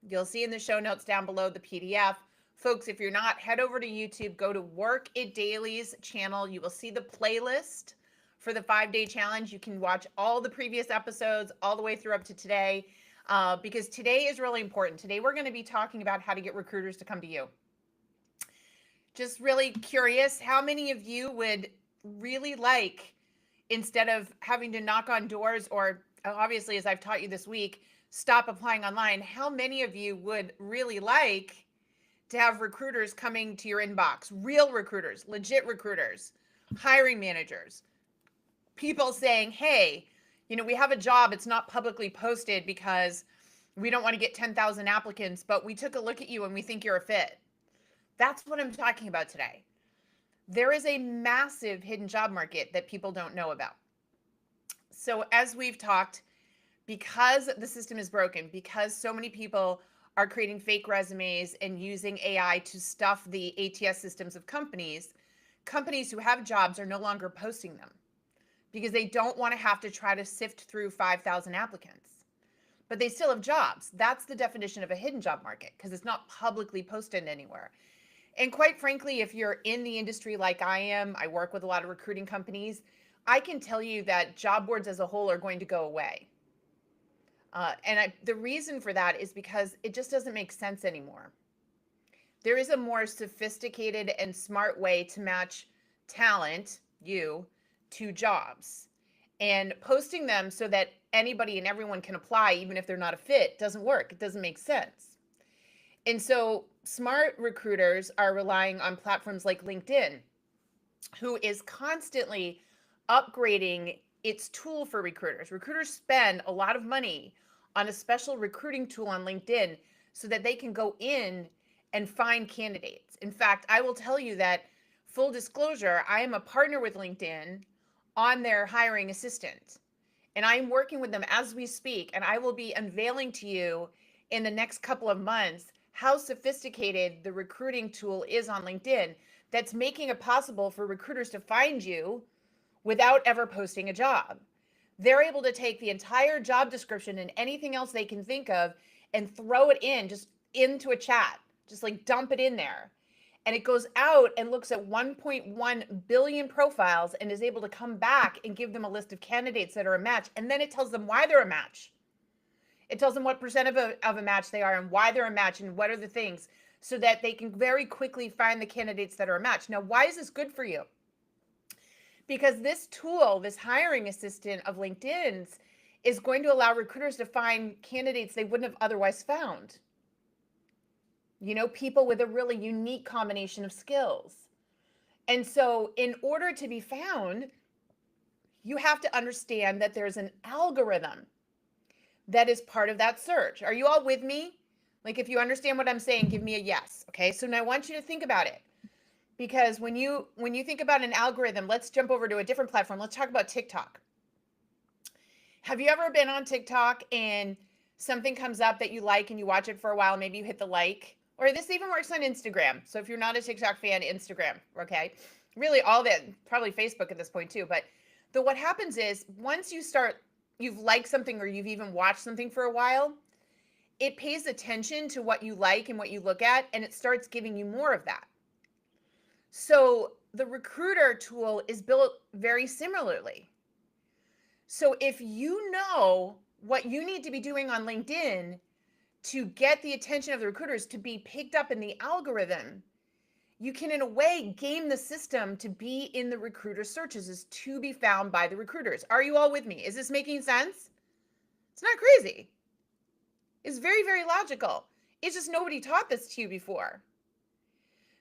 You'll see in the show notes down below the PDF. Folks, if you're not, head over to YouTube, go to Work It Daily's channel. You will see the playlist for the 5-day challenge. You can watch all the previous episodes all the way through up to today, because today is really important. Today, we're going to be talking about how to get recruiters to come to you. Just really curious, how many of you would really like, instead of having to knock on doors or obviously, as I've taught you this week, stop applying online, how many of you would really like to have recruiters coming to your inbox, real recruiters, legit recruiters, hiring managers, people saying, hey, we have a job, it's not publicly posted because we don't want to get 10,000 applicants, but we took a look at you and we think you're a fit. That's what I'm talking about today. There is a massive hidden job market that people don't know about. So as we've talked, because the system is broken, because so many people are creating fake resumes and using AI to stuff the ATS systems of companies who have jobs are no longer posting them because they don't want to have to try to sift through 5,000 applicants. But they still have jobs. That's the definition of a hidden job market, because it's not publicly posted anywhere. And quite frankly, if you're in the industry like I am, I work with a lot of recruiting companies, I can tell you that job boards as a whole are going to go away. The reason for that is because it just doesn't make sense anymore. There is a more sophisticated and smart way to match talent, you, to jobs. And posting them so that anybody and everyone can apply, even if they're not a fit, doesn't work. It doesn't make sense. And so smart recruiters are relying on platforms like LinkedIn, who is constantly upgrading its tool for recruiters. Recruiters spend a lot of money on a special recruiting tool on LinkedIn so that they can go in and find candidates. In fact, I will tell you that, full disclosure, I am a partner with LinkedIn on their hiring assistant. And I'm working with them as we speak, and I will be unveiling to you in the next couple of months how sophisticated the recruiting tool is on LinkedIn that's making it possible for recruiters to find you without ever posting a job. They're able to take the entire job description and anything else they can think of and throw it in, just into a chat, just like dump it in there. And it goes out and looks at 1.1 billion profiles and is able to come back and give them a list of candidates that are a match. And then it tells them why they're a match. It tells them what percent of a match they are and why they're a match and what are the things, so that they can very quickly find the candidates that are a match. Now, why is this good for you? Because this tool, this hiring assistant of LinkedIn's, is going to allow recruiters to find candidates they wouldn't have otherwise found. People with a really unique combination of skills. And so in order to be found, you have to understand that there's an algorithm that is part of that search. Are you all with me? Like, if you understand what I'm saying, give me a yes. Okay, so now I want you to think about it. Because when you think about an algorithm, let's jump over to a different platform. Let's talk about TikTok. Have you ever been on TikTok and something comes up that you like and you watch it for a while, maybe you hit the like? Or this even works on Instagram. So if you're not a TikTok fan, Instagram, okay? Really all that, probably Facebook at this point too. But what happens is, once you've liked something or you've even watched something for a while, it pays attention to what you like and what you look at, and it starts giving you more of that. So the recruiter tool is built very similarly. So if you know what you need to be doing on LinkedIn to get the attention of the recruiters to be picked up in the algorithm, you can, in a way, game the system to be in the recruiter searches, is to be found by the recruiters. Are you all with me? Is this making sense? It's not crazy. It's very, very logical. It's just nobody taught this to you before.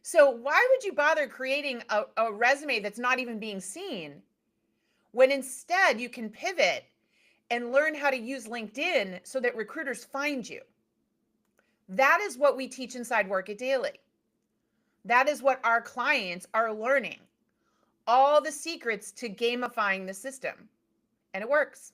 So why would you bother creating a resume that's not even being seen, when instead you can pivot and learn how to use LinkedIn so that recruiters find you? That is what we teach inside Work It Daily. That is what our clients are learning. All the secrets to gamifying the system. And it works.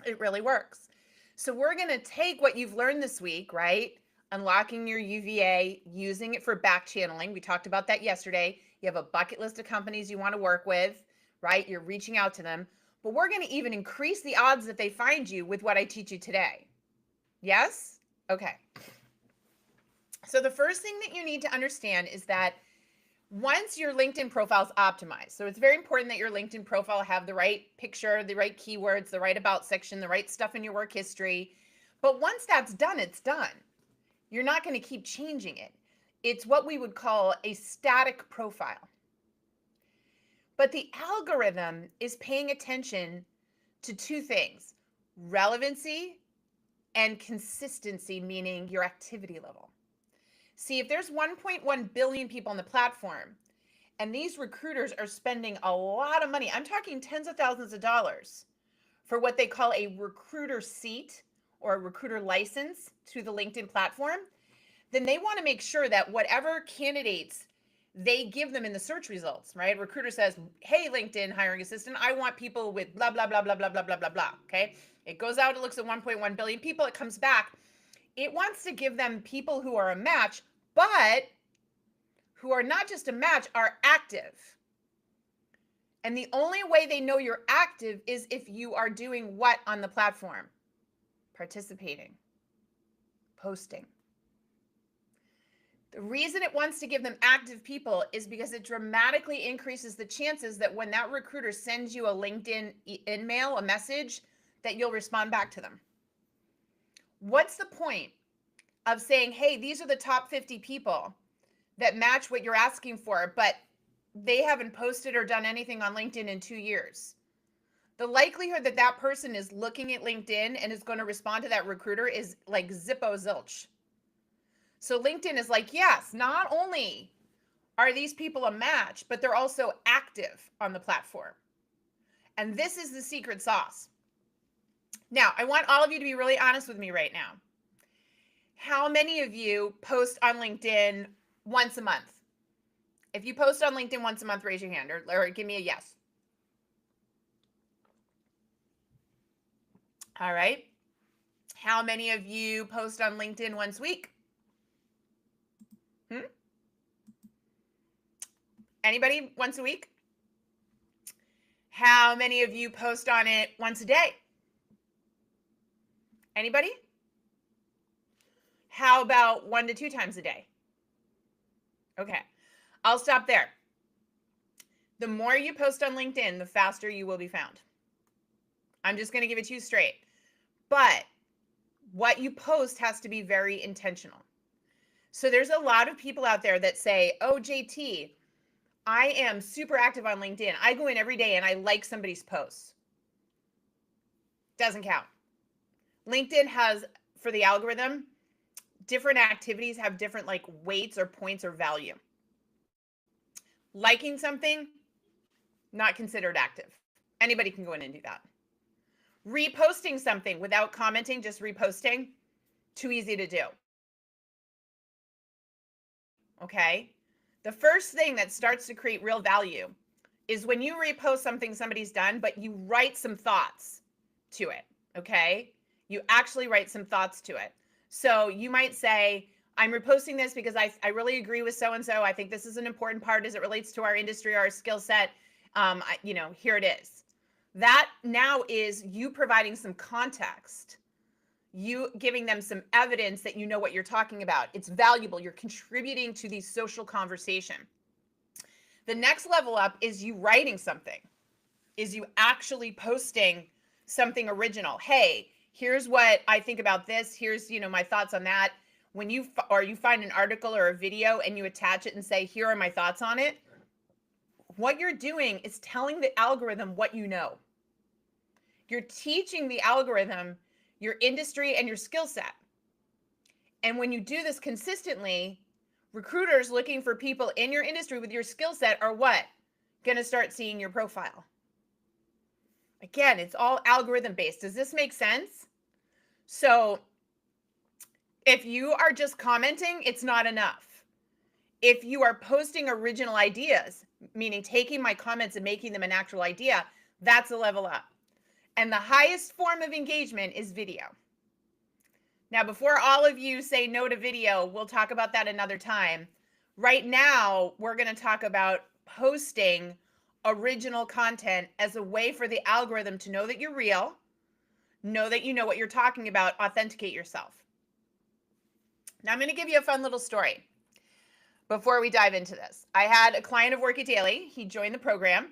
It really works. So we're going to take what you've learned this week, right? Unlocking your UVA, using it for back channeling. We talked about that yesterday. You have a bucket list of companies you want to work with, right? You're reaching out to them. But we're going to even increase the odds that they find you with what I teach you today. Yes? Okay. So the first thing that you need to understand is that once your LinkedIn profile is optimized, so it's very important that your LinkedIn profile have the right picture, the right keywords, the right about section, the right stuff in your work history. But once that's done, it's done. You're not going to keep changing it. It's what we would call a static profile. But the algorithm is paying attention to two things: relevancy and consistency, meaning your activity level. See, if there's 1.1 billion people on the platform and these recruiters are spending a lot of money, I'm talking tens of thousands of dollars for what they call a recruiter seat or a recruiter license to the LinkedIn platform, then they want to make sure that whatever candidates they give them in the search results, right? Recruiter says, hey, LinkedIn hiring assistant, I want people with blah, blah, blah, blah, blah, blah, blah, blah, blah. Okay. It goes out, it looks at 1.1 billion people, it comes back. It wants to give them people who are a match, but who are not just a match, are active. And the only way they know you're active is if you are doing what on the platform? Participating, posting. The reason it wants to give them active people is because it dramatically increases the chances that when that recruiter sends you a LinkedIn email, a message, that you'll respond back to them. What's the point of saying, hey, these are the top 50 people that match what you're asking for, but they haven't posted or done anything on LinkedIn in 2 years? The likelihood that that person is looking at LinkedIn and is going to respond to that recruiter is like zippo zilch. So LinkedIn is like, yes, not only are these people a match, but they're also active on the platform. And this is the secret sauce. Now, I want all of you to be really honest with me right now. How many of you post on LinkedIn once a month? If you post on LinkedIn once a month, raise your hand or give me a yes. All right. How many of you post on LinkedIn once a week? Anybody once a week? How many of you post on it once a day? Anybody? How about 1 to 2 times a day? Okay, I'll stop there. The more you post on LinkedIn, the faster you will be found. I'm just going to give it to you straight. But what you post has to be very intentional. So there's a lot of people out there that say, oh, JT, I am super active on LinkedIn. I go in every day and I like somebody's posts. Doesn't count. LinkedIn has, for the algorithm, different activities have different like weights or points or value. Liking something, not considered active. Anybody can go in and do that. Reposting something without commenting, just reposting, too easy to do. Okay? The first thing that starts to create real value is when you repost something somebody's done, but you write some thoughts to it. Okay? You actually write some thoughts to it. So you might say, I'm reposting this because I really agree with so-and-so. I think this is an important part as it relates to our industry, our skill set. Here it is. That now is you providing some context, you giving them some evidence that you know what you're talking about. It's valuable. You're contributing to the social conversation. The next level up is you writing something, is you actually posting something original. Hey, here's what I think about this. Here's, my thoughts on that. When you find an article or a video and you attach it and say, here are my thoughts on it, what you're doing is telling the algorithm what you know. You're teaching the algorithm your industry and your skill set. And when you do this consistently, recruiters looking for people in your industry with your skill set are what? Going to start seeing your profile. Again, it's all algorithm based. Does this make sense? So if you are just commenting, it's not enough. If you are posting original ideas, meaning taking my comments and making them an actual idea, that's a level up. And the highest form of engagement is video. Now, before all of you say no to video, we'll talk about that another time. Right now, we're going to talk about posting original content as a way for the algorithm to know that you're real, know that you know what you're talking about, authenticate yourself. Now I'm going to give you a fun little story before we dive into this. I had a client of Work It Daily. He joined the program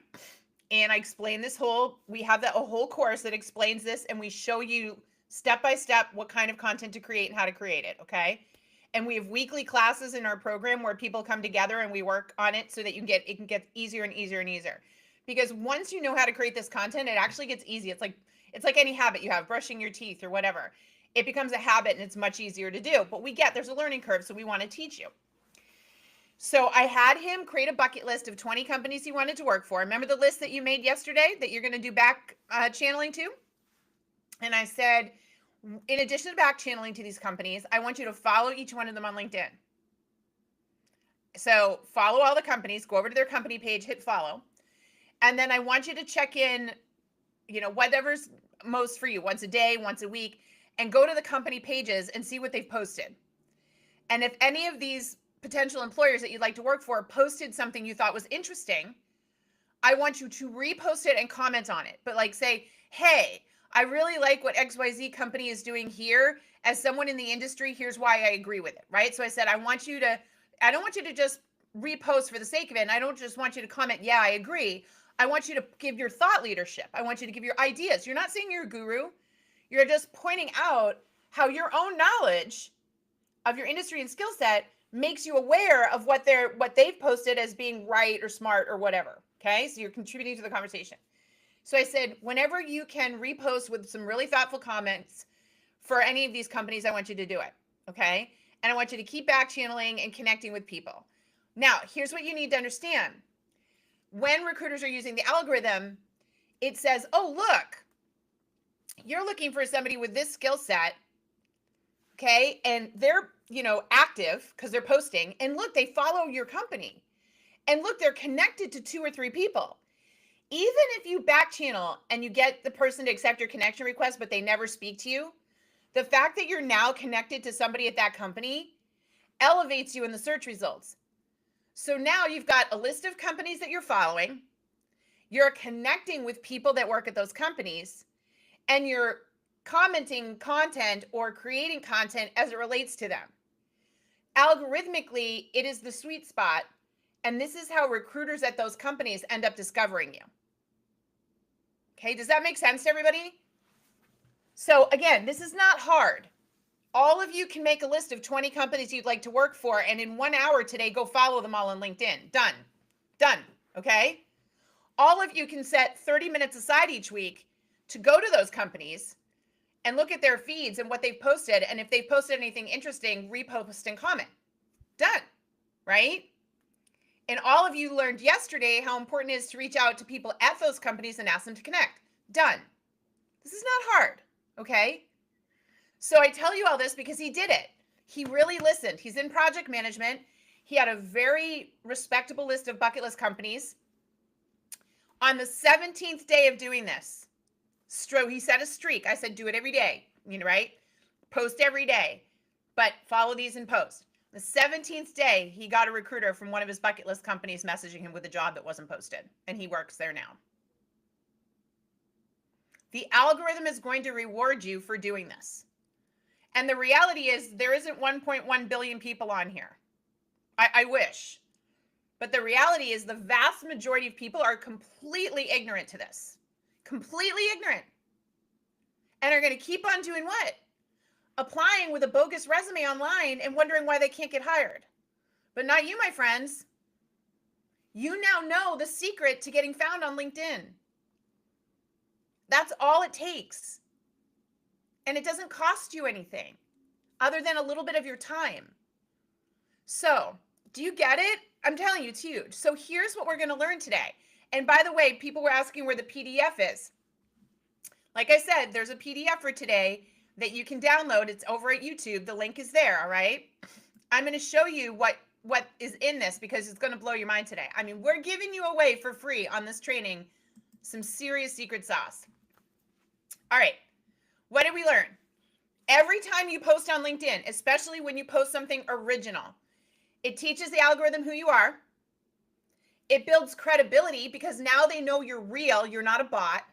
and I explained this we have a whole course that explains this, and we show you step by step what kind of content to create and how to create it. Okay. And we have weekly classes in our program where people come together and we work on it so that it can get easier and easier and easier. Because once you know how to create this content, it actually gets easy. It's like any habit you have, brushing your teeth or whatever. It becomes a habit and it's much easier to do. But there's a learning curve, so we want to teach you. So I had him create a bucket list of 20 companies he wanted to work for. Remember the list that you made yesterday that you're going to do back channeling to? And I said, in addition to back channeling to these companies, I want you to follow each one of them on LinkedIn. So follow all the companies, go over to their company page, hit follow. And then I want you to check in, whatever's most for you, once a day, once a week, and go to the company pages and see what they've posted. And if any of these potential employers that you'd like to work for posted something you thought was interesting, I want you to repost it and comment on it. But say, hey, I really like what XYZ company is doing here. As someone in the industry, here's why I agree with it, right? So I said, I don't want you to just repost for the sake of it. And I don't just want you to comment, yeah, I agree. I want you to give your thought leadership. I want you to give your ideas. You're not saying you're a guru. You're just pointing out how your own knowledge of your industry and skill set makes you aware of what they've posted as being right or smart or whatever. Okay. So you're contributing to the conversation. So I said, whenever you can repost with some really thoughtful comments for any of these companies, I want you to do it. Okay. And I want you to keep back channeling and connecting with people. Now, here's what you need to understand. When recruiters are using the algorithm, it says, oh, look, you're looking for somebody with this skill set. Okay. And they're, active because they're posting. And look, they follow your company. And look, they're connected to 2 or 3 people. Even if you back channel and you get the person to accept your connection request, but they never speak to you, the fact that you're now connected to somebody at that company elevates you in the search results. So now you've got a list of companies that you're following, you're connecting with people that work at those companies, and you're commenting content or creating content as it relates to them. Algorithmically, it is the sweet spot, and this is how recruiters at those companies end up discovering you. Okay, does that make sense to everybody? So again, this is not hard. All of you can make a list of 20 companies you'd like to work for, and in 1 hour today, go follow them all on LinkedIn. Done, okay? All of you can set 30 minutes aside each week to go to those companies and look at their feeds and what they've posted, and if they've posted anything interesting, repost and comment. Done, right? And all of you learned yesterday how important it is to reach out to people at those companies and ask them to connect. Done. This is not hard, okay? So I tell you all this because he did it. He really listened. He's in project management. He had a very respectable list of bucket list companies. On the 17th day of doing this, he set a streak. I said, do it every day, right? Post every day, but follow these and post. The 17th day, he got a recruiter from one of his bucket list companies messaging him with a job that wasn't posted, and he works there now. The algorithm is going to reward you for doing this. And the reality is there isn't 1.1 billion people on here. I wish. But the reality is the vast majority of people are completely ignorant to this. Completely ignorant. And are going to keep on doing what? Applying with a bogus resume online and wondering why they can't get hired. But not you, my friends. You now know the secret to getting found on LinkedIn. That's all it takes. And it doesn't cost you anything other than a little bit of your time. So, do you get it? I'm telling you, it's huge. So here's what we're going to learn today. And by the way, people were asking where the PDF is. Like I said, there's a PDF for today that you can download. It's over at YouTube. The link is there, all right? I'm going to show you what is in this because it's going to blow your mind today. I mean, we're giving you away for free on this training some serious secret sauce. All right. What did we learn? Every time you post on LinkedIn, especially when you post something original, it teaches the algorithm who you are. It builds credibility because now they know you're real, you're not a bot.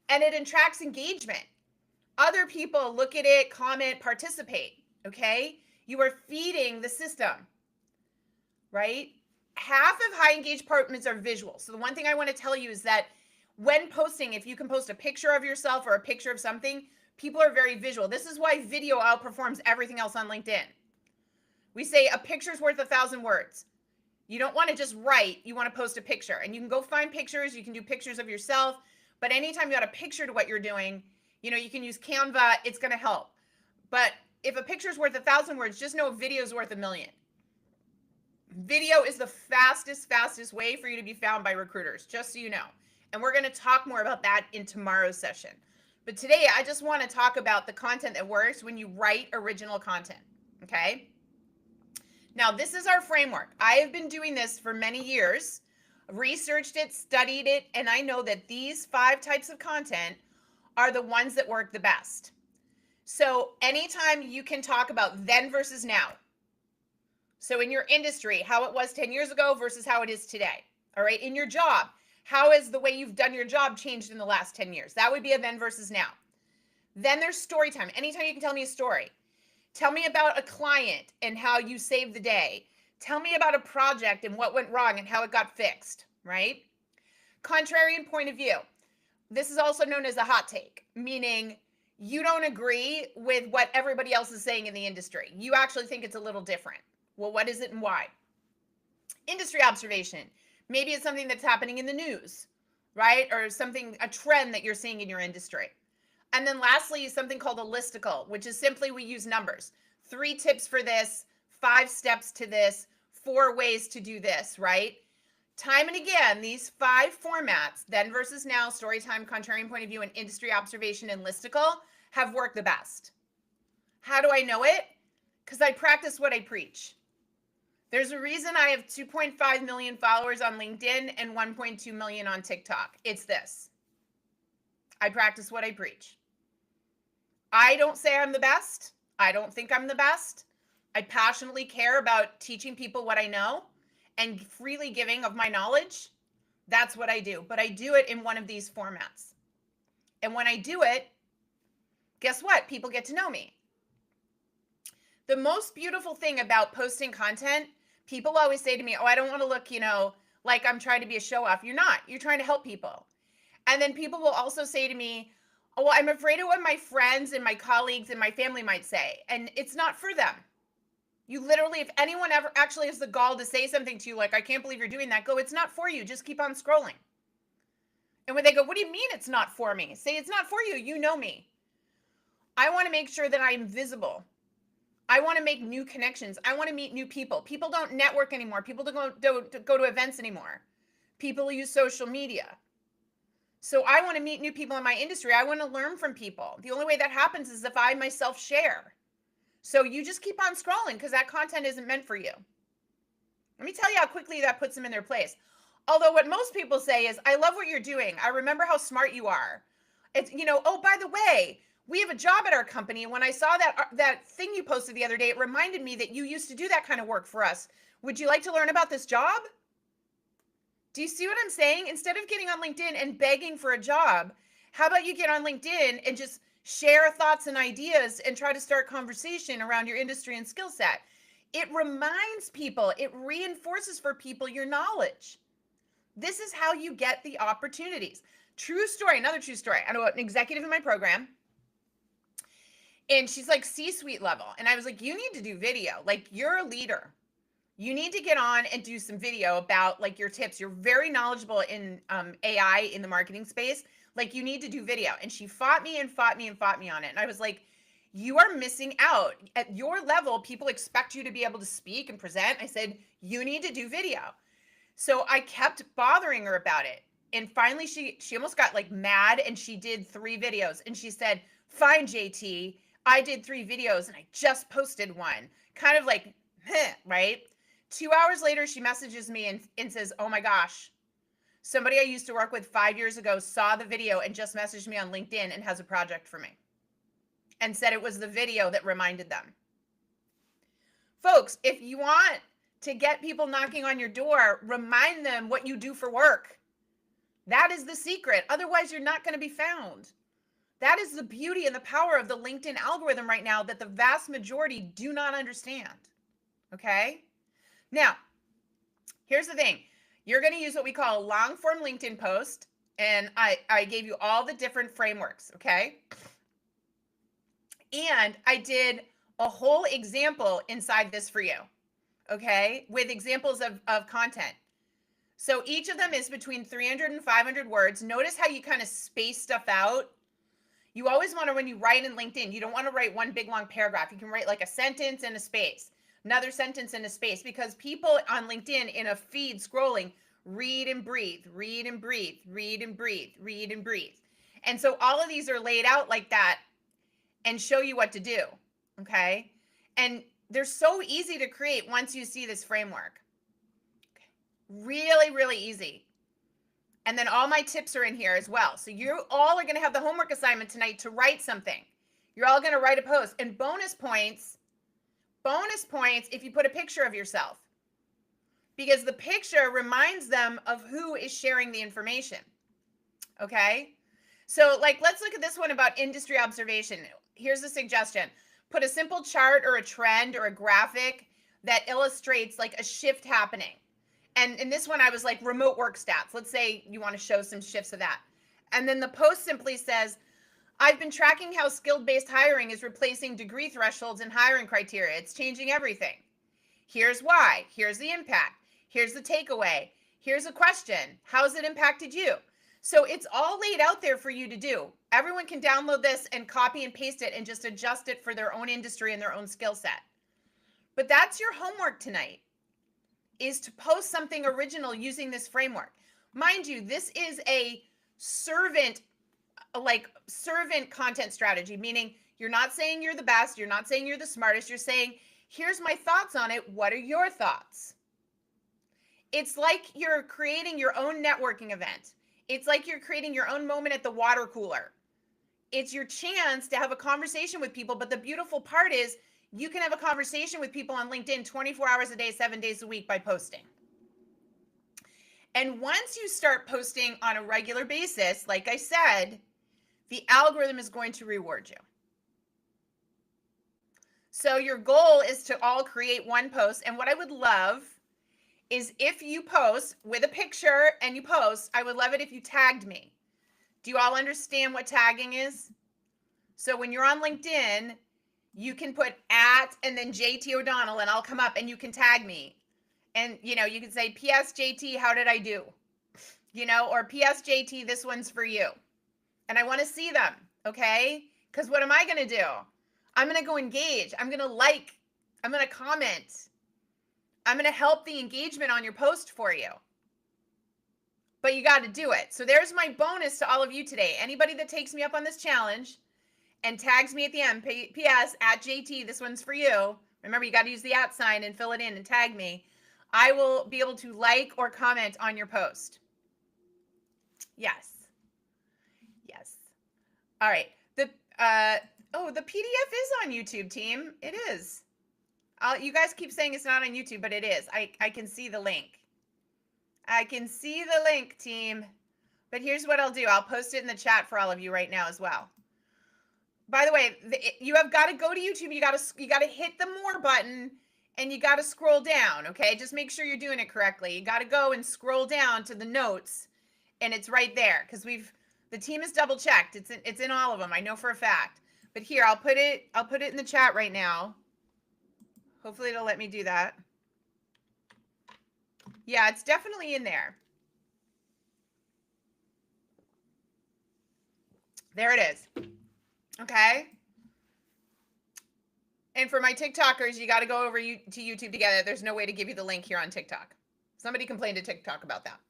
And it attracts engagement. Other people look at it, comment, participate, okay? You are feeding the system, right? Half of high engaged apartments are visual. So the one thing I want to tell you is that when posting, if you can post a picture of yourself or a picture of something, people are very visual. This is why video outperforms everything else on LinkedIn. We say a picture's worth 1,000 words. You don't want to just write, you want to post a picture. And you can go find pictures, you can do pictures of yourself, but anytime you got a picture to what you're doing, you can use Canva, it's going to help. But if a picture's worth 1,000 words, just know a video's worth 1,000,000. Video is the fastest way for you to be found by recruiters, just so you know. And we're going to talk more about that in tomorrow's session. But today, I just want to talk about the content that works when you write original content, okay? Now, this is our framework. I have been doing this for many years, researched it, studied it, and I know that these 5 types of content are the ones that work the best. So anytime you can talk about then versus now. So in your industry, how it was 10 years ago versus how it is today. All right. In your job, how has the way you've done your job changed in the last 10 years? That would be a then versus now. Then there's story time. Anytime you can tell me a story. Tell me about a client and how you saved the day. Tell me about a project and what went wrong and how it got fixed, right? Contrarian point of view. This is also known as a hot take, meaning you don't agree with what everybody else is saying in the industry. You actually think it's a little different. Well, what is it and why? Industry observation. Maybe it's something that's happening in the news, right? Or something, a trend that you're seeing in your industry. And then lastly, something called a listicle, which is simply we use numbers. 3 tips for this, 5 steps to this, 4 ways to do this, right? Time and again, these 5 formats, then versus now, story time, contrarian point of view, and industry observation and listicle have worked the best. How do I know it? Because I practice what I preach. There's a reason I have 2.5 million followers on LinkedIn and 1.2 million on TikTok. It's this. I practice what I preach. I don't say I'm the best. I don't think I'm the best. I passionately care about teaching people what I know and freely giving of my knowledge. That's what I do. But I do it in one of these formats. And when I do it, guess what? People get to know me. The most beautiful thing about posting content, people always say to me, oh, I don't want to look, like I'm trying to be a show off. You're not. You're trying to help people. And then people will also say to me, oh, well, I'm afraid of what my friends and my colleagues and my family might say. And it's not for them. You literally, if anyone ever actually has the gall to say something to you, like, I can't believe you're doing that, go, it's not for you. Just keep on scrolling. And when they go, what do you mean it's not for me? Say, it's not for you. You know me. I want to make sure that I'm visible. I want to make new connections. I want to meet new people. People don't network anymore. People don't go to events anymore. People use social media. So I want to meet new people in my industry. I want to learn from people. The only way that happens is if I myself share. So you just keep on scrolling because that content isn't meant for you. Let me tell you how quickly that puts them in their place. Although what most people say is, I love what you're doing. I remember how smart you are. It's, oh, by the way, we have a job at our company. And when I saw that thing you posted the other day, it reminded me that you used to do that kind of work for us. Would you like to learn about this job? Do you see what I'm saying? Instead of getting on LinkedIn and begging for a job, how about you get on LinkedIn and just share thoughts and ideas and try to start conversation around your industry and skill set? It reminds people, it reinforces for people your knowledge. This is how you get the opportunities. True story, another true story. I know an executive in my program, and she's like C-suite level. And I was like, you need to do video. Like, you're a leader. You need to get on and do some video about like your tips. You're very knowledgeable in AI in the marketing space. Like, you need to do video. And she fought me on it. And I was like, you are missing out. At your level, people expect you to be able to speak and present. I said, you need to do video. So I kept bothering her about it. And finally, she almost got like mad, and she did 3 videos. And she said, fine, JT, I did 3 videos and I just posted one. Kind of like, right? 2 hours later, she messages me and says, oh my gosh, somebody I used to work with 5 years ago saw the video and just messaged me on LinkedIn and has a project for me and said it was the video that reminded them. Folks, if you want to get people knocking on your door, remind them what you do for work. That is the secret. Otherwise, you're not going to be found. That is the beauty and the power of the LinkedIn algorithm right now that the vast majority do not understand. Okay? Now, here's the thing. You're going to use what we call a long form LinkedIn post. And I gave you all the different frameworks. Okay? And I did a whole example inside this for you. Okay? With examples of content. So each of them is between 300 and 500 words. Notice how you kind of space stuff out. You always want to, when you write in LinkedIn, you don't want to write one big long paragraph. You can write like a sentence and a space, another sentence and a space, because people on LinkedIn in a feed scrolling read and breathe, read and breathe, read and breathe, read and breathe. And so all of these are laid out like that and show you what to do. Okay. And they're so easy to create once you see this framework. Really, really easy. And then all my tips are in here as well. So you all are going to have the homework assignment tonight to write something. You're all going to write a post. And bonus points if you put a picture of yourself. Because the picture reminds them of who is sharing the information. Okay? So like, let's look at this one about industry observation. Here's a suggestion. Put a simple chart or a trend or a graphic that illustrates like a shift happening. And in this one, I was like remote work stats. Let's say you want to show some shifts of that. And then the post simply says, I've been tracking how skill-based hiring is replacing degree thresholds and hiring criteria. It's changing everything. Here's why. Here's the impact. Here's the takeaway. Here's a question. How's it impacted you? So it's all laid out there for you to do. Everyone can download this and copy and paste it and just adjust it for their own industry and their own skill set. But that's your homework tonight, is to post something original using this framework. Mind you, this is a servant content strategy, meaning you're not saying you're the best, you're not saying you're the smartest, you're saying, here's my thoughts on it, what are your thoughts? It's like you're creating your own networking event. It's like you're creating your own moment at the water cooler. It's your chance to have a conversation with people, but the beautiful part is you can have a conversation with people on LinkedIn 24 hours a day, 7 days a week by posting. And once you start posting on a regular basis, like I said, the algorithm is going to reward you. So your goal is to all create one post. And what I would love is if you post with a picture and you post, I would love it if you tagged me. Do you all understand what tagging is? So when you're on LinkedIn, you can put @ and then JT O'Donnell and I'll come up and you can tag me. And, you can say, PS JT, how did I do? Or PS JT, this one's for you. And I want to see them, okay? Because what am I going to do? I'm going to go engage. I'm going to like. I'm going to comment. I'm going to help the engagement on your post for you. But you got to do it. So there's my bonus to all of you today. Anybody that takes me up on this challenge and tags me at the end, PS @JT, this one's for you. Remember, you got to use the @ sign and fill it in and tag me. I will be able to like or comment on your post. Yes. Yes. All right. The PDF is on YouTube, team. It is. You guys keep saying it's not on YouTube, but it is. I can see the link. I can see the link, team. But here's what I'll do. I'll post it in the chat for all of you right now as well. By the way, you have got to go to YouTube. You got to hit the more button and you got to scroll down, okay? Just make sure you're doing it correctly. You got to go and scroll down to the notes and it's right there because the team is double checked. It's in all of them. I know for a fact. But here, I'll put it in the chat right now. Hopefully it'll let me do that. Yeah, it's definitely in there. There it is. Okay. And for my TikTokers, you got to go over to YouTube together. There's no way to give you the link here on TikTok. Somebody complained to TikTok about that.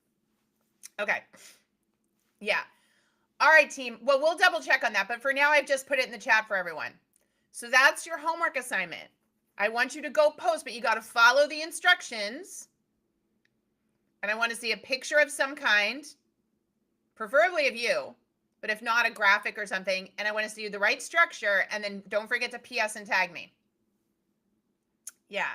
Okay. Yeah. All right, team. Well, we'll double check on that. But for now, I've just put it in the chat for everyone. So that's your homework assignment. I want you to go post, but you got to follow the instructions. And I want to see a picture of some kind, preferably of you. But if not, a graphic or something. And I want to see the right structure. And then don't forget to PS and tag me. Yeah.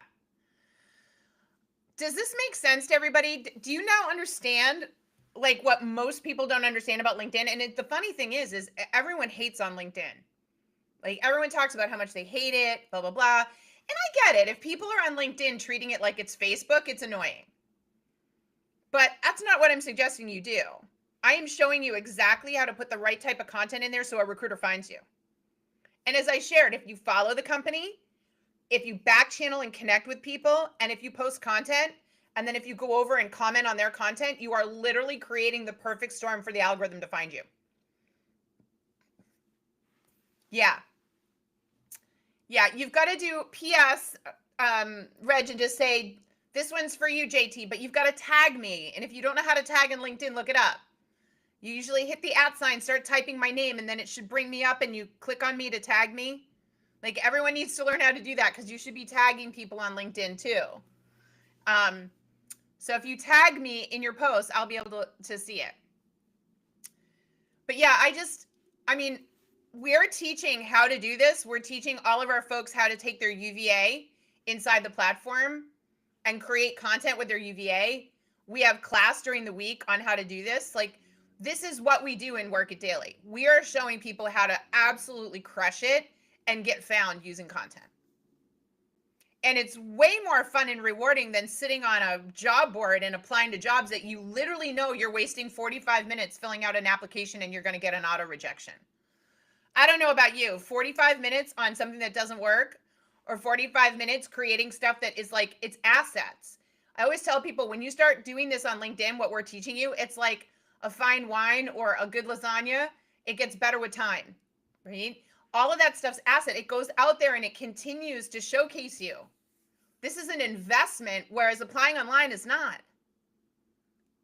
Does this make sense to everybody? Do you now understand like what most people don't understand about LinkedIn. And the funny thing is everyone hates on LinkedIn. Like everyone talks about how much they hate it, blah, blah, blah. And I get it. If people are on LinkedIn treating it like it's Facebook, it's annoying. But that's not what I'm suggesting you do. I am showing you exactly how to put the right type of content in there so a recruiter finds you. And as I shared, if you follow the company, if you back channel and connect with people, and if you post content, and then if you go over and comment on their content, you are literally creating the perfect storm for the algorithm to find you. Yeah. Yeah, you've got to do PS, Reg, and just say, this one's for you, JT, but you've got to tag me. And if you don't know how to tag in LinkedIn, look it up. You usually hit the @ sign, start typing my name, and then it should bring me up and you click on me to tag me. Like everyone needs to learn how to do that because you should be tagging people on LinkedIn too. So if you tag me in your post, I'll be able to see it. But yeah, I mean, we're teaching how to do this. We're teaching all of our folks how to take their UVA inside the platform and create content with their UVA. We have class during the week on how to do this. Like, this is what we do in Work It Daily. We are showing people how to absolutely crush it and get found using content. And it's way more fun and rewarding than sitting on a job board and applying to jobs that you literally know you're wasting 45 minutes filling out an application and you're going to get an auto rejection. I don't know about you, 45 minutes on something that doesn't work, or 45 minutes creating stuff that is like, it's assets. I always tell people when you start doing this on LinkedIn, what we're teaching you, it's like a fine wine or a good lasagna. It gets better with time, right? All of that stuff's asset. It goes out there and it continues to showcase you. This is an investment, whereas applying online is not.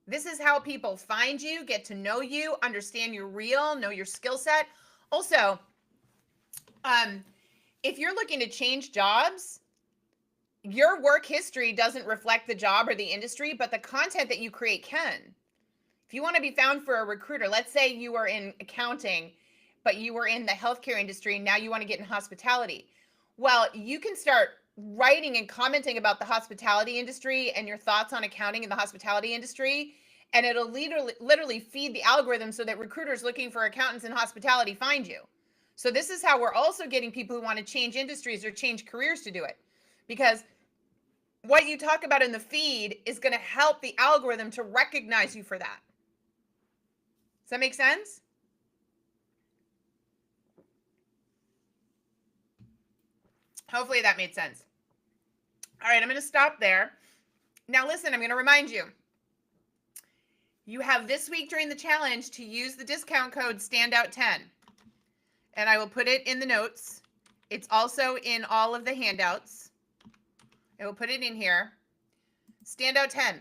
This is how people find you, get to know you, understand your real, know your skill set. Also, if you're looking to change jobs, your work history doesn't reflect the job or the industry, but the content that you create can. If you want to be found for a recruiter, let's say you were in accounting, but you were in the healthcare industry, now you want to get in hospitality. Well, you can start writing and commenting about the hospitality industry and your thoughts on accounting in the hospitality industry, and it'll literally feed the algorithm so that recruiters looking for accountants in hospitality find you. So this is how we're also getting people who want to change industries or change careers to do it, because what you talk about in the feed is going to help the algorithm to recognize you for that. Does that make sense? Hopefully that made sense. All right, I'm going to stop there. Now listen, I'm going to remind you. You have this week during the challenge to use the discount code STANDOUT10. And I will put it in the notes. It's also in all of the handouts. I will put it in here. STANDOUT10.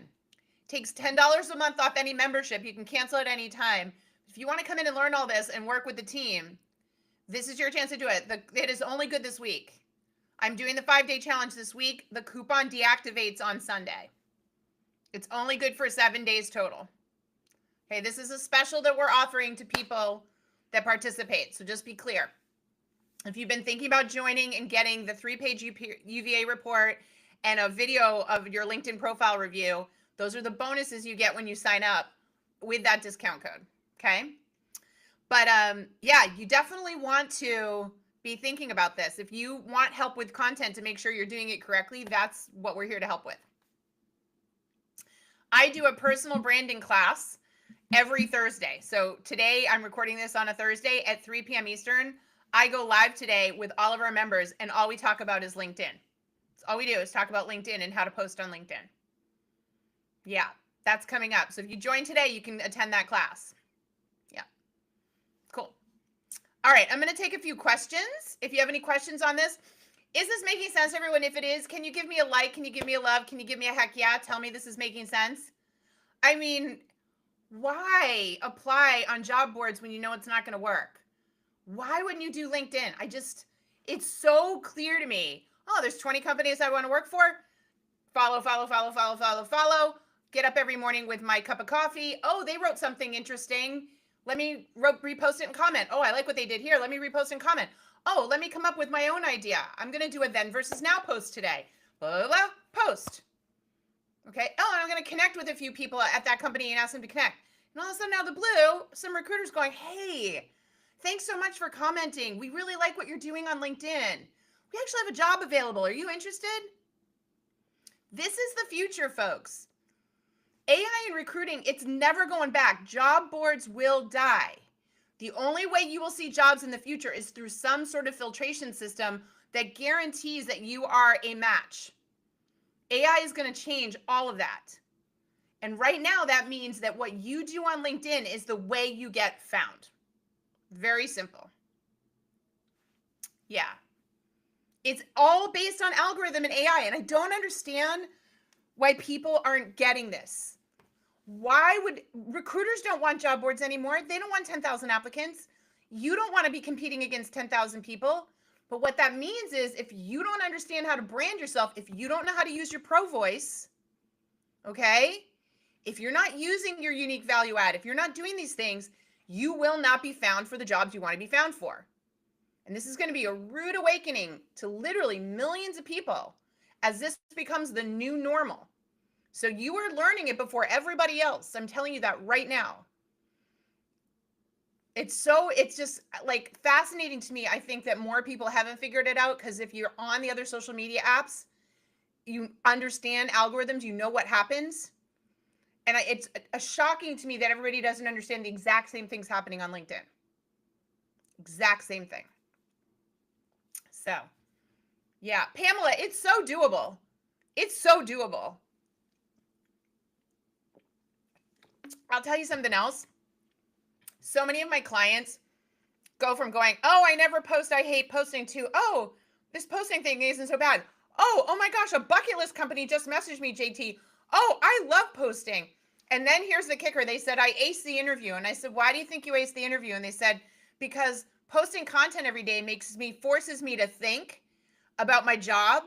Takes $10 a month off any membership. You can cancel at any time. If you want to come in and learn all this and work with the team, this is your chance to do it. It is only good this week. I'm doing the 5-day challenge this week. The coupon deactivates on Sunday. It's only good for 7 days total. Okay, this is a special that we're offering to people that participate. So just be clear. If you've been thinking about joining and getting the 3-page UVA report and a video of your LinkedIn profile review, those are the bonuses you get when you sign up with that discount code. Okay. But yeah, you definitely want to be thinking about this. If you want help with content to make sure you're doing it correctly, that's what we're here to help with. I do a personal branding class every Thursday. So today I'm recording this on a Thursday at 3 p.m. Eastern. I go live today with all of our members and all we talk about is LinkedIn. That's all we do is talk about LinkedIn and how to post on LinkedIn. Yeah, that's coming up. So if you join today, you can attend that class. Yeah, cool. All right, I'm going to take a few questions. If you have any questions on this, is this making sense, everyone? If it is, can you give me a like? Can you give me a love? Can you give me a heck yeah? Tell me this is making sense. I mean, why apply on job boards when you know it's not going to work? Why wouldn't you do LinkedIn? It's so clear to me. Oh, there's 20 companies I want to work for. Follow. Get up every morning with my cup of coffee. Oh, they wrote something interesting. Let me repost it and comment. Oh, I like what they did here. Let me repost and comment. Oh, let me come up with my own idea. I'm going to do a then versus now post today. Blah, blah, blah, post. Okay. Oh, and I'm going to connect with a few people at that company and ask them to connect. And all of a sudden, out of the blue, some recruiter's going, hey, thanks so much for commenting. We really like what you're doing on LinkedIn. We actually have a job available. Are you interested? This is the future, folks. AI and recruiting, it's never going back. Job boards will die. The only way you will see jobs in the future is through some sort of filtration system that guarantees that you are a match. AI is going to change all of that. And right now, that means that what you do on LinkedIn is the way you get found. Very simple. Yeah. It's all based on algorithm and AI. And I don't understand why people aren't getting this. Why would recruiters don't want job boards anymore? They don't want 10,000 applicants. You don't want to be competing against 10,000 people. But what that means is if you don't understand how to brand yourself, if you don't know how to use your pro voice, okay? If you're not using your unique value add, if you're not doing these things, you will not be found for the jobs you want to be found for. And this is going to be a rude awakening to literally millions of people as this becomes the new normal. So you are learning it before everybody else. I'm telling you that right now. It's just like fascinating to me. I think that more people haven't figured it out because if you're on the other social media apps, you understand algorithms, you know what happens. And it's shocking to me that everybody doesn't understand the exact same things happening on LinkedIn. Exact same thing. So, yeah, Pamela, it's so doable. It's so doable. I'll tell you something else. So many of my clients go from going, oh, I never post, I hate posting, to, oh, this posting thing isn't so bad. Oh my gosh, a bucket list company just messaged me, JT. Oh, I love posting. And then here's the kicker. They said, I aced the interview. And I said, why do you think you aced the interview? And they said, because posting content every day forces me to think about my job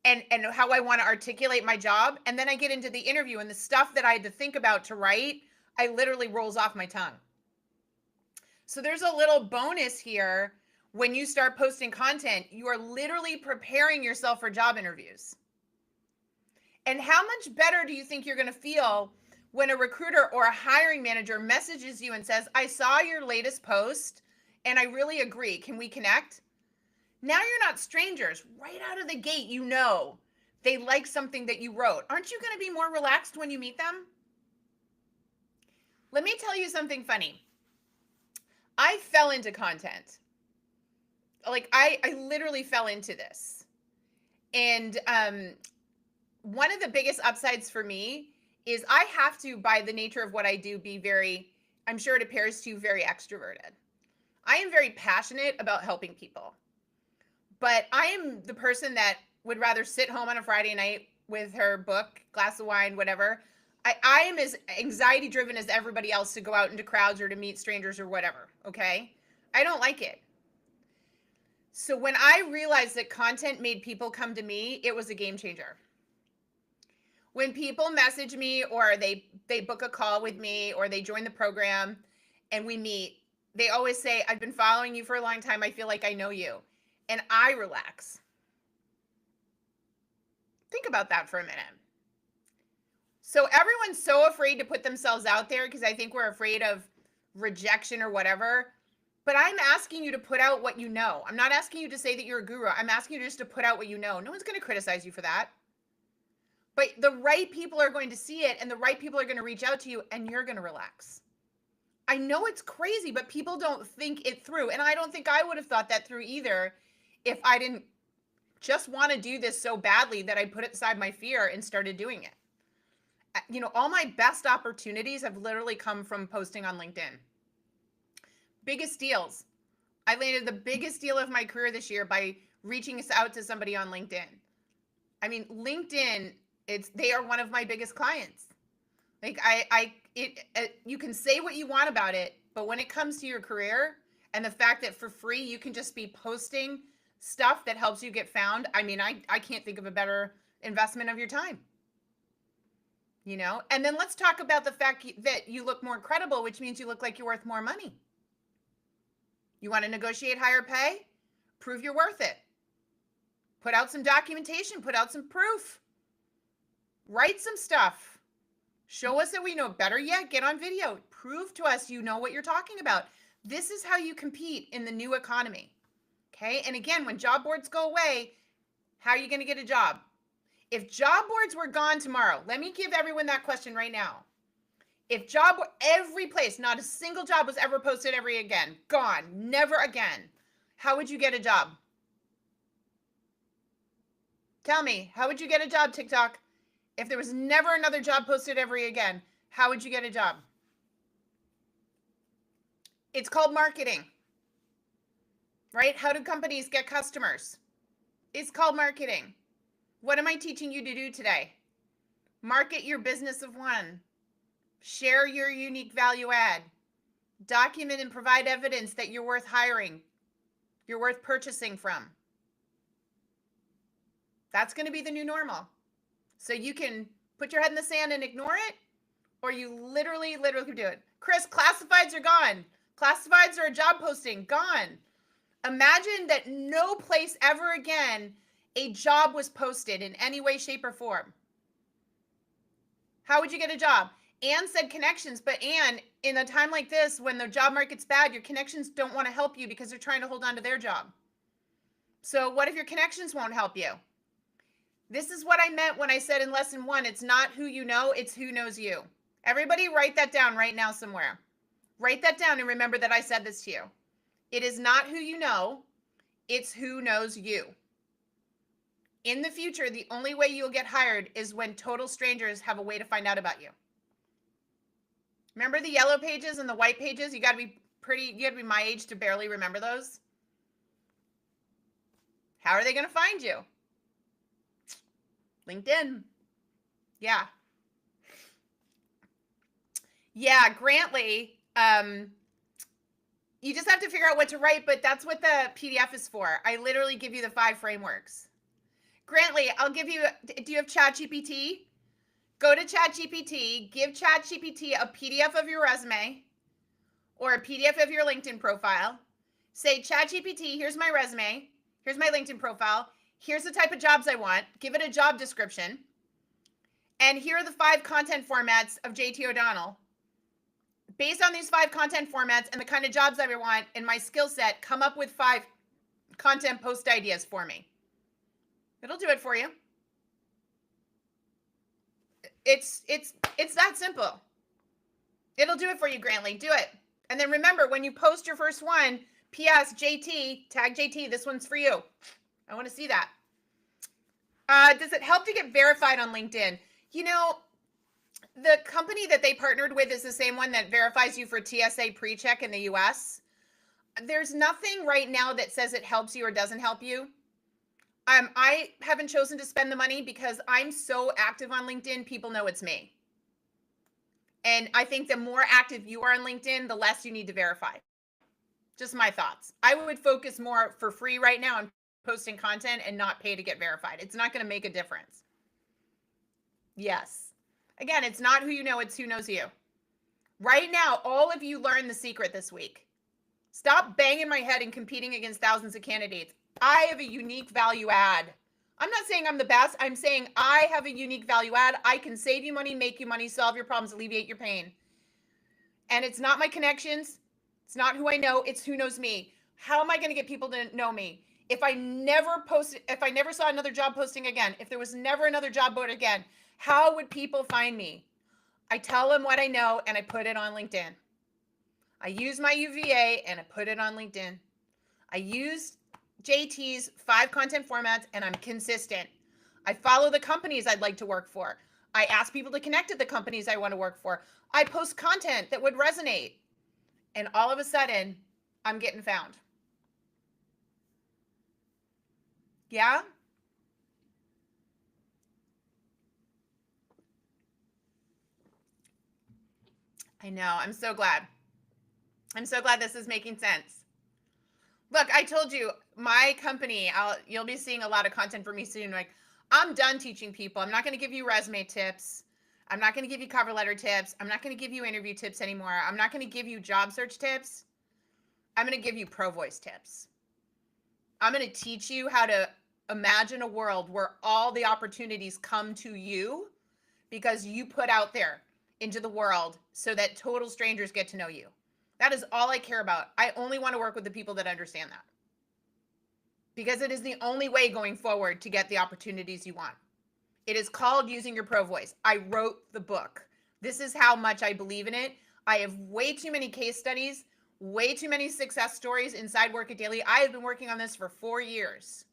and how I want to articulate my job. And then I get into the interview and the stuff that I had to think about to write, I literally rolls off my tongue. So there's a little bonus here. When you start posting content, you are literally preparing yourself for job interviews. And how much better do you think you're going to feel when a recruiter or a hiring manager messages you and says, I saw your latest post and I really agree. Can we connect? Now you're not strangers. Right out of the gate, you know they like something that you wrote. Aren't you going to be more relaxed when you meet them? Let me tell you something funny. I fell into content. Like I literally fell into this. And one of the biggest upsides for me is I have to, by the nature of what I do, be very, I'm sure it appears to you, very extroverted. I am very passionate about helping people. But I am the person that would rather sit home on a Friday night with her book, glass of wine, whatever. I am as anxiety driven as everybody else to go out into crowds or to meet strangers or whatever, okay? I don't like it. So when I realized that content made people come to me, it was a game changer. When people message me or they book a call with me or they join the program and we meet, they always say, I've been following you for a long time. I feel like I know you. And I relax. Think about that for a minute. So everyone's so afraid to put themselves out there because I think we're afraid of rejection or whatever. But I'm asking you to put out what you know. I'm not asking you to say that you're a guru. I'm asking you just to put out what you know. No one's going to criticize you for that. But the right people are going to see it and the right people are going to reach out to you and you're going to relax. I know it's crazy, but people don't think it through. And I don't think I would have thought that through either if I didn't just want to do this so badly that I put aside my fear and started doing it. You know, all my best opportunities have literally come from posting on LinkedIn. Biggest deals. I landed the biggest deal of my career this year by reaching out to somebody on LinkedIn. I mean, LinkedIn, they are one of my biggest clients. Like you can say what you want about it, but when it comes to your career and the fact that for free, you can just be posting stuff that helps you get found. I mean, I can't think of a better investment of your time. You know, and then let's talk about the fact that you look more credible, which means you look like you're worth more money. You want to negotiate higher pay? Prove you're worth it. Put out some documentation, put out some proof. Write some stuff. Show us that we know. Better yet, get on video. Prove to us you know what you're talking about. This is how you compete in the new economy. Okay. And again, when job boards go away, how are you going to get a job? If job boards were gone tomorrow, let me give everyone that question right now. If every place, not a single job was ever posted ever again, gone, never again, how would you get a job? Tell me, how would you get a job, TikTok? If there was never another job posted ever again, how would you get a job? It's called marketing, right? How do companies get customers? It's called marketing. What am I teaching you to do today? Market your business of one. Share your unique value add. Document and provide evidence that you're worth hiring. You're worth purchasing from. That's going to be the new normal. So you can put your head in the sand and ignore it, or you literally do it. Chris, classifieds are gone. Classifieds are a job posting, gone. Imagine that no place ever again a job was posted in any way, shape, or form. How would you get a job? Anne said connections, but Anne, in a time like this, when the job market's bad, your connections don't want to help you because they're trying to hold on to their job. So what if your connections won't help you? This is what I meant when I said in lesson 1, it's not who you know, it's who knows you. Everybody write that down right now somewhere. Write that down and remember that I said this to you. It is not who you know, it's who knows you. In the future, the only way you'll get hired is when total strangers have a way to find out about you. Remember the yellow pages and the white pages? You got to be my age to barely remember those. How are they going to find you? LinkedIn. Yeah. Yeah, Grantley. You just have to figure out what to write, but that's what the PDF is for. I literally give you the 5 frameworks. Grantley, I'll give you, do you have ChatGPT? Go to ChatGPT, give ChatGPT a PDF of your resume or a PDF of your LinkedIn profile. Say, ChatGPT, here's my resume. Here's my LinkedIn profile. Here's the type of jobs I want. Give it a job description. And here are the 5 content formats of JT O'Donnell. Based on these 5 content formats and the kind of jobs I want and my skill set, come up with 5 content post ideas for me. It'll do it for you. It's that simple. It'll do it for you, Grantley. Do it. And then remember, when you post your first one, P.S. JT, tag JT, this one's for you. I want to see that. Does it help to get verified on LinkedIn? You know, the company that they partnered with is the same one that verifies you for TSA PreCheck in the US. There's nothing right now that says it helps you or doesn't help you. I haven't chosen to spend the money because I'm so active on LinkedIn, people know it's me. And I think the more active you are on LinkedIn, the less you need to verify. Just my thoughts. I would focus more for free right now on posting content and not pay to get verified. It's not going to make a difference. Yes. Again, it's not who you know, it's who knows you. Right now, all of you learn the secret this week. Stop banging my head and competing against thousands of candidates. I have a unique value add. I'm not saying I'm the best. I'm saying I have a unique value add. I can save you money, make you money, solve your problems, alleviate your pain. And it's not my connections. It's not who I know. It's who knows me. How am I going to get people to know me? If I never saw another job posting again, if there was never another job board again, how would people find me? I tell them what I know and I put it on LinkedIn. I use my UVA and I put it on LinkedIn. I use JT's 5 content formats and I'm consistent. I follow the companies I'd like to work for. I ask people to connect to the companies I want to work for. I post content that would resonate. And all of a sudden, I'm getting found. Yeah? I know. I'm so glad. I'm so glad this is making sense. Look, I told you, my company, you'll be seeing a lot of content from me soon. Like, I'm done teaching people. I'm not going to give you resume tips. I'm not going to give you cover letter tips. I'm not going to give you interview tips anymore. I'm not going to give you job search tips. I'm going to give you Pro Voice tips. I'm going to teach you how to imagine a world where all the opportunities come to you because you put out there. into the world so that total strangers get to know you. That is all I care about. I only want to work with the people that understand that, because it is the only way going forward to get the opportunities you want. It is called Using Your Pro Voice. I wrote the book. This is how much I believe in it. I have way too many case studies, way too many success stories inside Work It Daily. I have been working on this for 4 years.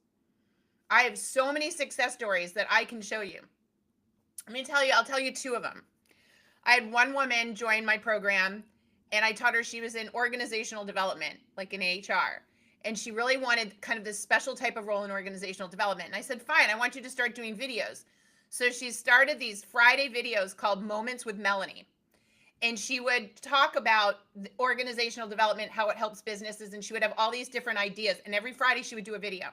I have so many success stories that I can show you. I'll tell you 2 of them. I had one woman join my program, and I taught her, she was in organizational development, like in HR. And she really wanted kind of this special type of role in organizational development. And I said, fine, I want you to start doing videos. So she started these Friday videos called Moments with Melanie. And she would talk about organizational development, how it helps businesses. And she would have all these different ideas. And every Friday she would do a video.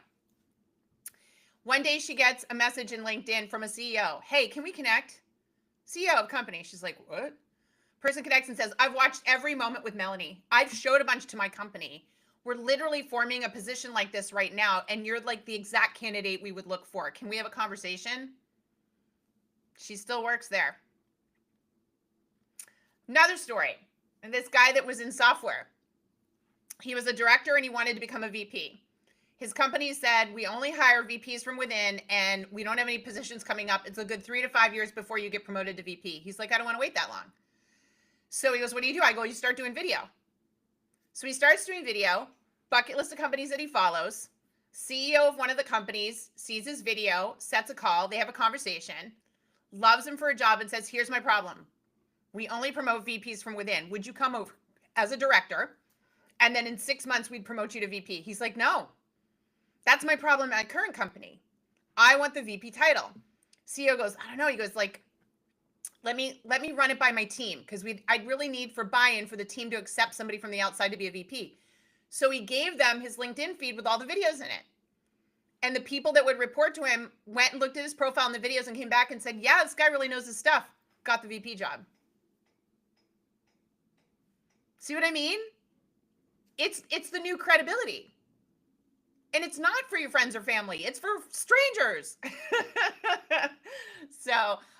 One day she gets a message in LinkedIn from a CEO. Hey, can we connect? CEO of company. She's like, what? Person connects and says, I've watched every Moment with Melanie. I've showed a bunch to my company. We're literally forming a position like this right now, and you're like the exact candidate we would look for. Can we have a conversation? She still works there. Another story, and this guy that was in software. He was a director and he wanted to become a VP. His company said, we only hire VPs from within and we don't have any positions coming up. It's a good 3 to 5 years before you get promoted to VP. He's like, I don't want to wait that long. So he goes, what do you do? I go, you start doing video. So he starts doing video, bucket list of companies that he follows. CEO of one of the companies sees his video, sets a call, they have a conversation, loves him for a job and says, here's my problem. We only promote VPs from within. Would you come over as a director? And then in 6 months, we'd promote you to VP. He's like, no, that's my problem at my current company. I want the VP title. CEO goes, I don't know. He goes like, let me run it by my team, because I'd really need for buy-in for the team to accept somebody from the outside to be a VP. So he gave them his LinkedIn feed with all the videos in it. And the people that would report to him went and looked at his profile and the videos and came back and said, yeah, this guy really knows his stuff. Got the VP job. See what I mean? It's the new credibility. And it's not for your friends or family. It's for strangers. So,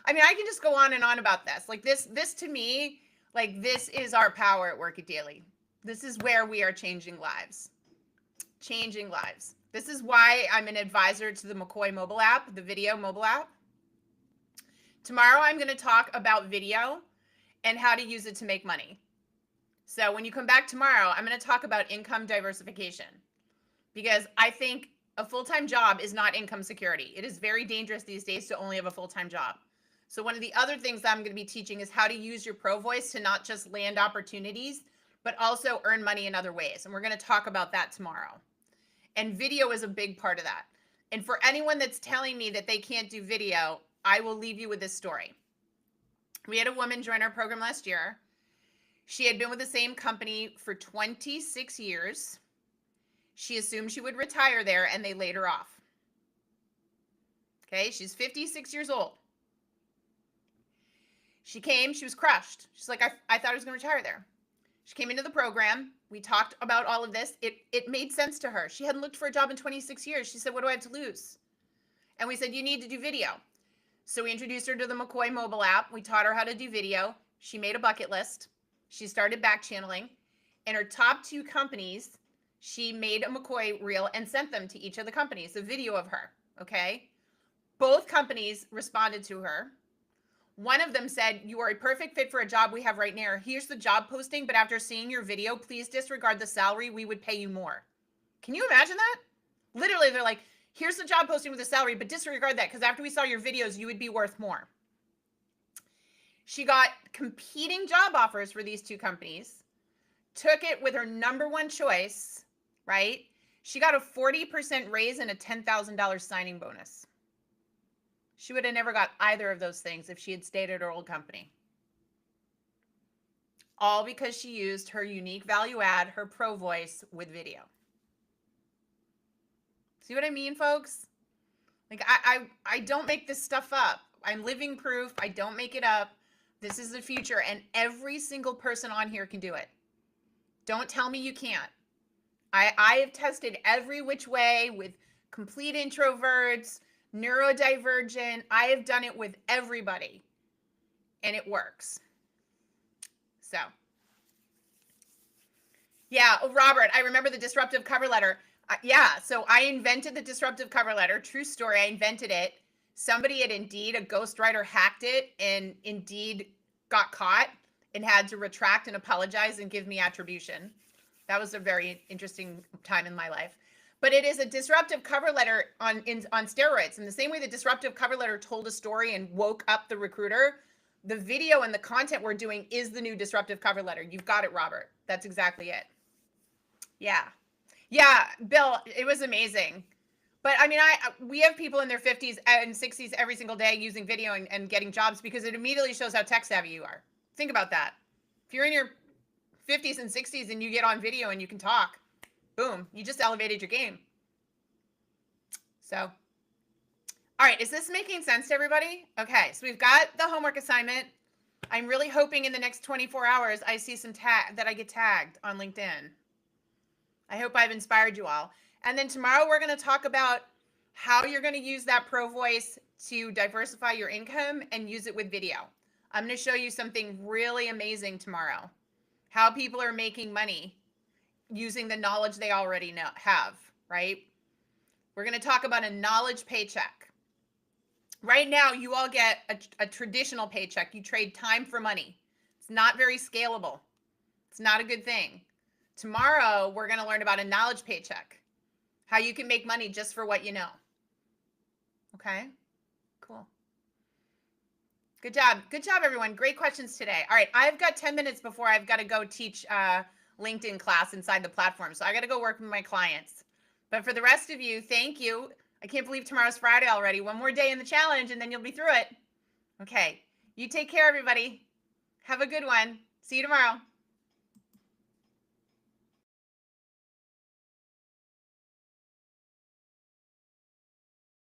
I mean, I can just go on and on about this. Like this to me, like this is our power at Work It Daily. This is where we are changing lives. Changing lives. This is why I'm an advisor to the McCoy mobile app, the video mobile app. Tomorrow, I'm going to talk about video and how to use it to make money. So when you come back tomorrow, I'm going to talk about income diversification, because I think a full-time job is not income security. It is very dangerous these days to only have a full-time job. So one of the other things that I'm going to be teaching is how to use your pro voice to not just land opportunities, but also earn money in other ways. And we're going to talk about that tomorrow. And video is a big part of that. And for anyone that's telling me that they can't do video, I will leave you with this story. We had a woman join our program last year. She had been with the same company for 26 years. She assumed she would retire there, and they laid her off. Okay, she's 56 years old. She came, she was crushed. She's like, I thought I was going to retire there. She came into the program. We talked about all of this. It made sense to her. She hadn't looked for a job in 26 years. She said, what do I have to lose? And we said, you need to do video. So we introduced her to the McCoy mobile app. We taught her how to do video. She made a bucket list. She started back channeling. And her top 2 companies, she made a McCoy reel and sent them to each of the companies, a video of her, okay? Both companies responded to her. One of them said, you are a perfect fit for a job we have right now. Here's the job posting, but after seeing your video, please disregard the salary. We would pay you more. Can you imagine that? Literally, they're like, here's the job posting with the salary, but disregard that, because after we saw your videos, you would be worth more. She got competing job offers for these 2 companies, took it with her number 1 choice, right? She got a 40% raise and a $10,000 signing bonus. She would have never got either of those things if she had stayed at her old company. All because she used her unique value add, her pro voice with video. See what I mean, folks? Like I don't make this stuff up. I'm living proof. I don't make it up. This is the future, and every single person on here can do it. Don't tell me you can't. I have tested every which way with complete introverts, neurodivergent. I have done it with everybody, and it works. So, yeah. Oh, Robert, I remember the disruptive cover letter. Yeah. So I invented the disruptive cover letter. True story. I invented it. Somebody at Indeed, a ghostwriter, hacked it, and Indeed got caught and had to retract and apologize and give me attribution. That was a very interesting time in my life. But it is a disruptive cover letter on steroids. In the same way the disruptive cover letter told a story and woke up the recruiter, the video and the content we're doing is the new disruptive cover letter. You've got it, Robert. That's exactly it. Yeah. Yeah, Bill, it was amazing. But I mean, we have people in their 50s and 60s every single day using video and getting jobs because it immediately shows how tech savvy you are. Think about that. If you're in your 50s and 60s and you get on video and you can talk, boom, you just elevated your game. So, all right, is this making sense to everybody? Okay, so we've got the homework assignment. I'm really hoping in the next 24 hours I see some that I get tagged on LinkedIn. I hope I've inspired you all. And then tomorrow we're going to talk about how you're going to use that Pro Voice to diversify your income and use it with video. I'm going to show you something really amazing tomorrow. How people are making money using the knowledge they already have, right? We're going to talk about a knowledge paycheck. Right now, you all get a traditional paycheck. You trade time for money. It's not very scalable. It's not a good thing. Tomorrow, we're going to learn about a knowledge paycheck, how you can make money just for what you know. Okay, cool. Good job. Good job, everyone. Great questions today. All right, I've got 10 minutes before I've got to go teach LinkedIn class inside the platform. So I got to go work with my clients. But for the rest of you, thank you. I can't believe tomorrow's Friday already. One more day in the challenge and then you'll be through it. Okay, you take care, everybody. Have a good one. See you tomorrow.